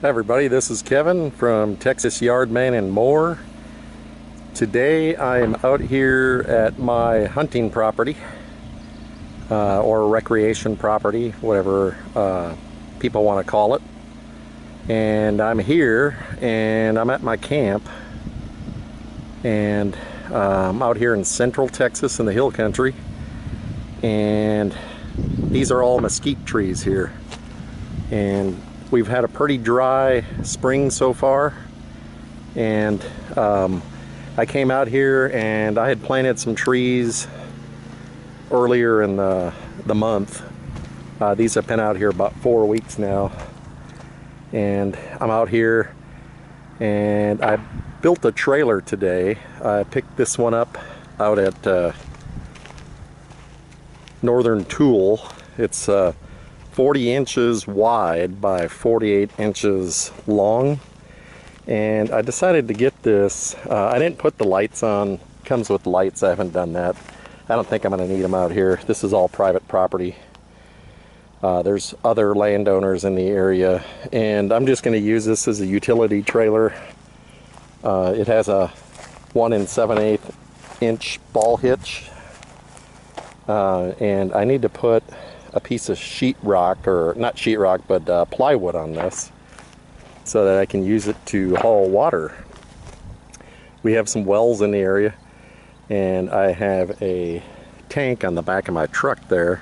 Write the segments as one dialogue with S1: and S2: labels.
S1: Hi everybody, this is Kevin from Texas Yardman and More. Today I am out here at my hunting property or recreation property, whatever people want to call it. And I'm here and I'm at my camp, and I'm out here in central Texas in the hill country, and these are all mesquite trees here, and we've had a pretty dry spring so far. And I came out here and I had planted some trees earlier in the month. These have been out here about 4 weeks now, and I'm out here and I built a trailer today. I picked this one up out at Northern Tool. It's 40 inches wide by 48 inches long, and I decided to get this. I didn't put the lights on. Comes with lights. I haven't done that. I don't think I'm going to need them out here. This is all private property. There's other landowners in the area, and I'm just going to use this as a utility trailer. It has a 1 7/8 inch ball hitch, and I need to put a piece of sheetrock, or not sheetrock, but plywood on this so that I can use it to haul water. We have some wells in the area, and I have a tank on the back of my truck there,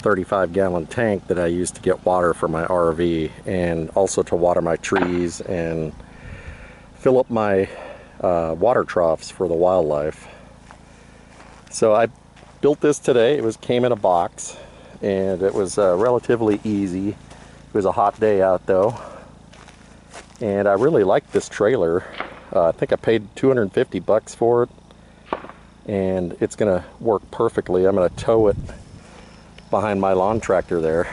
S1: 35-gallon tank that I use to get water for my RV, and also to water my trees and fill up my water troughs for the wildlife. So I built this today. It came in a box, and it was relatively easy. It was a hot day out though, and I really like this trailer. I think I paid 250 bucks for it, and it's gonna work perfectly. I'm gonna tow it behind my lawn tractor there.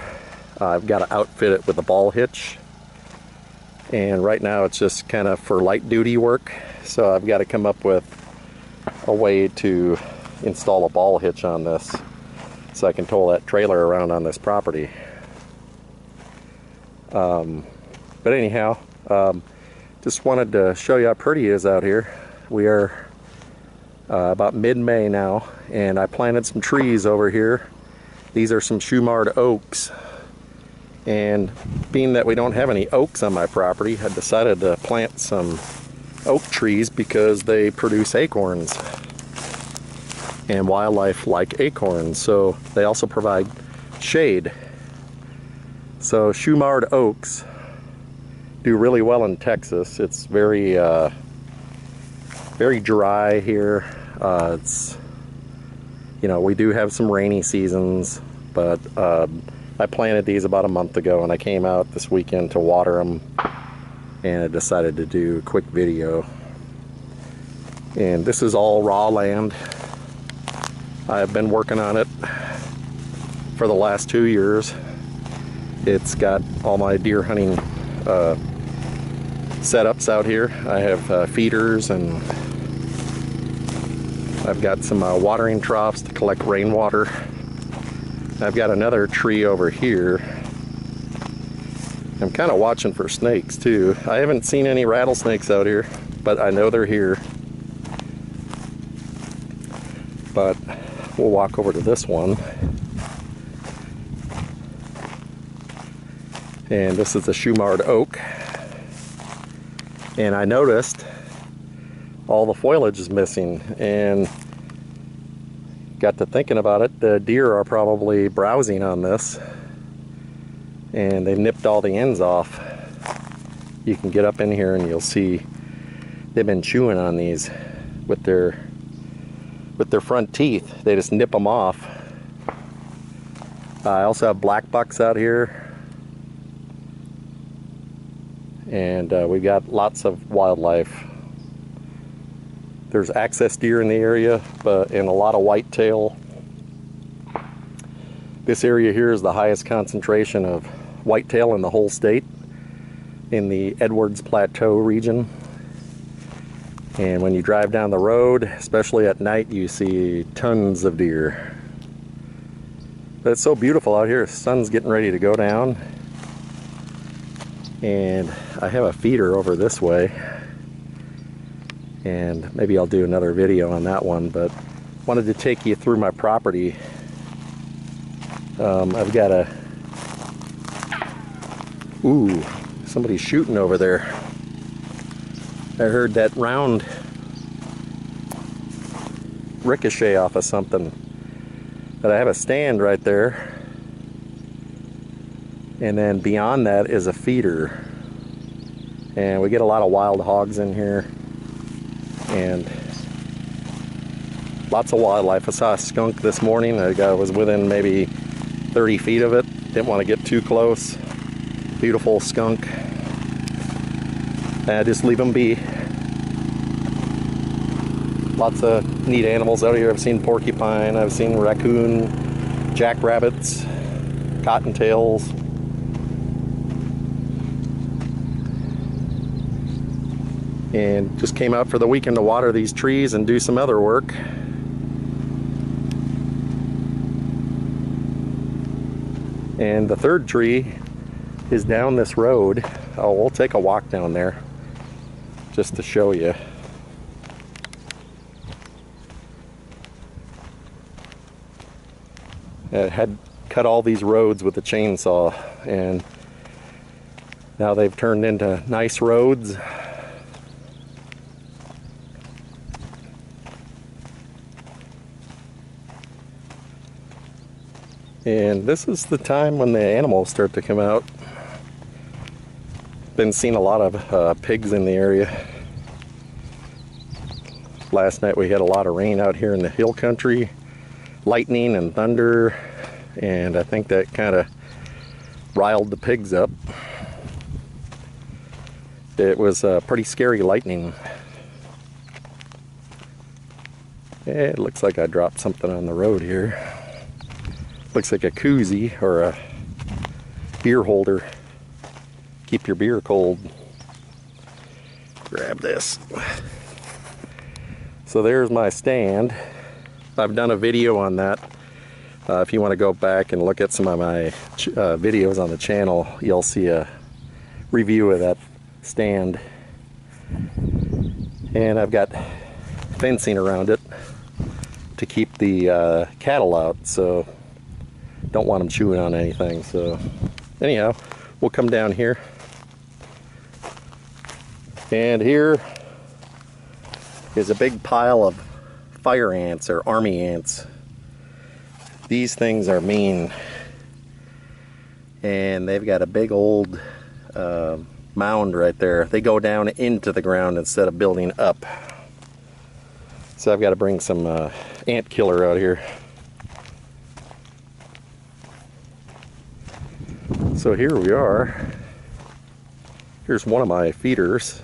S1: I've got to outfit it with a ball hitch, and right now it's just kind of for light duty work, so I've got to come up with a way to install a ball hitch on this so I can tow that trailer around on this property. But anyhow, just wanted to show you how pretty it is out here. We are about mid-May now, and I planted some trees over here. These are some Shumard oaks, and being that we don't have any oaks on my property, I decided to plant some oak trees because they produce acorns, and wildlife like acorns, so they also provide shade. So Shumard oaks do really well in Texas. It's very very dry here. It's, you know, we do have some rainy seasons, but I planted these about a month ago, and I came out this weekend to water them, and I decided to do a quick video. And this is all raw land. I've been working on it for the last 2 years. It's got all my deer hunting setups out here. I have feeders, and I've got some watering troughs to collect rainwater. I've got another tree over here. I'm kind of watching for snakes too. I haven't seen any rattlesnakes out here, but I know they're here. But we'll walk over to this one. And this is a Shumard oak. And I noticed all the foliage is missing, and got to thinking about it. The deer are probably browsing on this, and they've nipped all the ends off. You can get up in here and you'll see they've been chewing on these with their front teeth. They just nip them off. I also have black bucks out here, and we've got lots of wildlife. There's access deer in the area, and a lot of whitetail. This area here is the highest concentration of whitetail in the whole state, in the Edwards Plateau region. And when you drive down the road, especially at night, you see tons of deer. But it's so beautiful out here. The sun's getting ready to go down. And I have a feeder over this way, and maybe I'll do another video on that one, but wanted to take you through my property. I've got a... Ooh, somebody's shooting over there. I heard that round ricochet off of something. But I have a stand right there, and then beyond that is a feeder, and we get a lot of wild hogs in here and lots of wildlife. I saw a skunk this morning. I was within maybe 30 feet of it. Didn't want to get too close. Beautiful skunk. And I just leave them be. Lots of neat animals out here. I've seen porcupine, I've seen raccoon, jackrabbits, cottontails. And just came out for the weekend to water these trees and do some other work. And the third tree is down this road. Oh, we'll take a walk down there just to show you. It had cut all these roads with a chainsaw, and now they've turned into nice roads. And this is the time when the animals start to come out. Been seeing a lot of pigs in the area. Last night we had a lot of rain out here in the hill country, lightning and thunder, and I think that kind of riled the pigs up. It was pretty scary lightning. It looks like I dropped something on the road here. Looks like a koozie or a beer holder. Keep your beer cold. Grab this. So there's my stand. I've done a video on that. If you want to go back and look at some of my videos on the channel, you'll see a review of that stand. And I've got fencing around it to keep the cattle out, so don't want them chewing on anything. So anyhow, we'll come down here, and here is a big pile of fire ants or army ants. These things are mean, and they've got a big old mound right there. They go down into the ground instead of building up. So I've got to bring some ant killer out here. So here we are. Here's one of my feeders,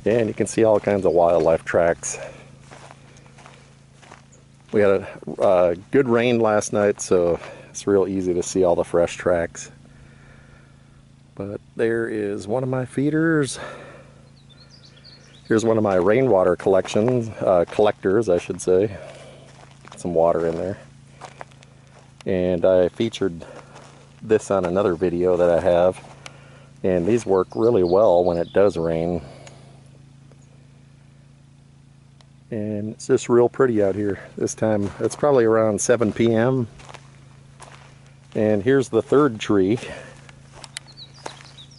S1: and you can see all kinds of wildlife tracks. We had a good rain last night, so it's real easy to see all the fresh tracks. But there is one of my feeders. Here's one of my rainwater collectors, I should say. Get some water in there. And I featured this on another video that I have, and these work really well when it does rain. And it's just real pretty out here this time. It's probably around 7 p.m. And here's the third tree.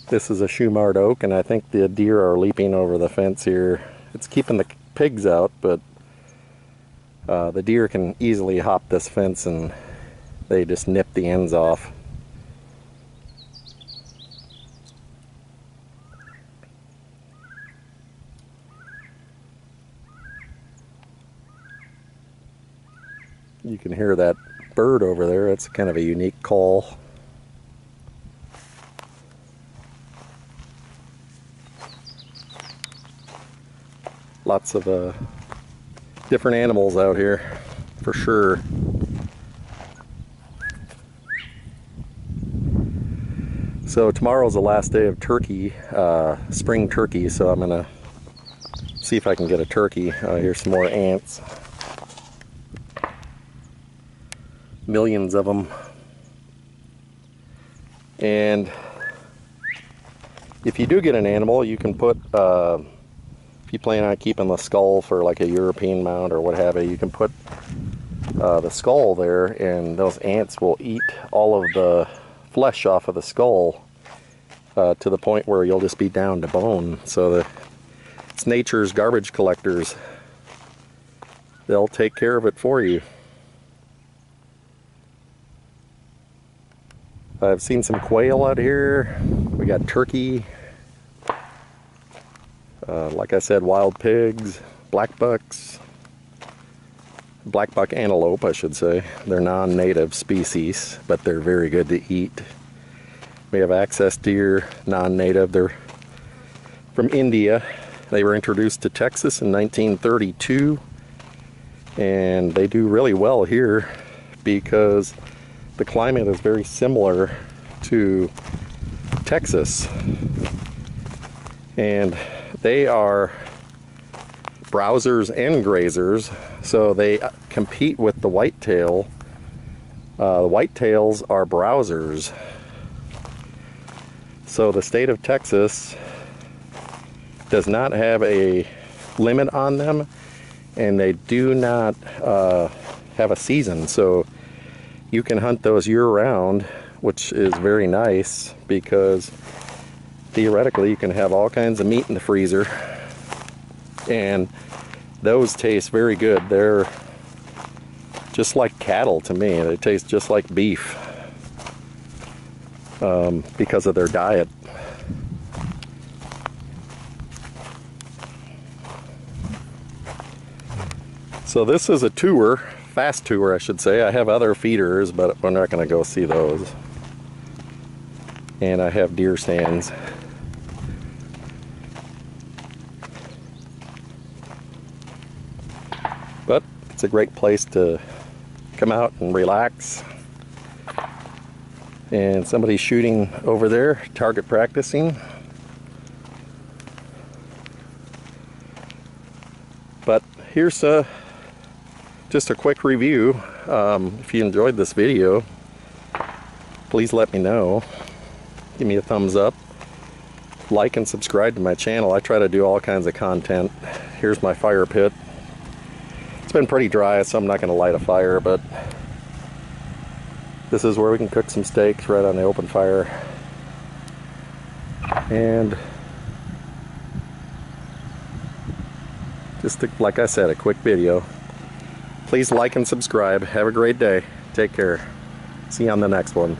S1: This is a Shumard oak, and I think the deer are leaping over the fence here. It's keeping the pigs out, but the deer can easily hop this fence and they just nip the ends off. You can hear that bird over there. It's kind of a unique call. Lots of different animals out here, for sure. So tomorrow's the last day of turkey, spring turkey, so I'm gonna see if I can get a turkey. Here's some more ants. Millions of them. And if you do get an animal, you can put, if you plan on keeping the skull for like a European mount or what have you, you can put the skull there, and those ants will eat all of the flesh off of the skull to the point where you'll just be down to bone. So it's nature's garbage collectors. They'll take care of it for you. I've seen some quail out here. We got turkey. Like I said, wild pigs, black bucks. Black buck antelope, I should say. They're non-native species, but they're very good to eat. We have access deer, non-native. They're from India. They were introduced to Texas in 1932, and they do really well here because the climate is very similar to Texas, and they are browsers and grazers, so they compete with the whitetail. The whitetails are browsers. So the state of Texas does not have a limit on them, and they do not have a season. So you can hunt those year-round, which is very nice because theoretically you can have all kinds of meat in the freezer, and those taste very good. They're just like cattle to me. They taste just like beef because of their diet. So this is a tour, fast tour I should say. I have other feeders, but we're not going to go see those. And I have deer stands. But it's a great place to come out and relax. And somebody's shooting over there, target practicing. But here's just a quick review. If you enjoyed this video, please let me know. Give me a thumbs up. Like and subscribe to my channel. I try to do all kinds of content. Here's my fire pit. It's been pretty dry, so I'm not going to light a fire, but this is where we can cook some steaks right on the open fire. And just like I said, a quick video. Please like and subscribe. Have a great day. Take care. See you on the next one.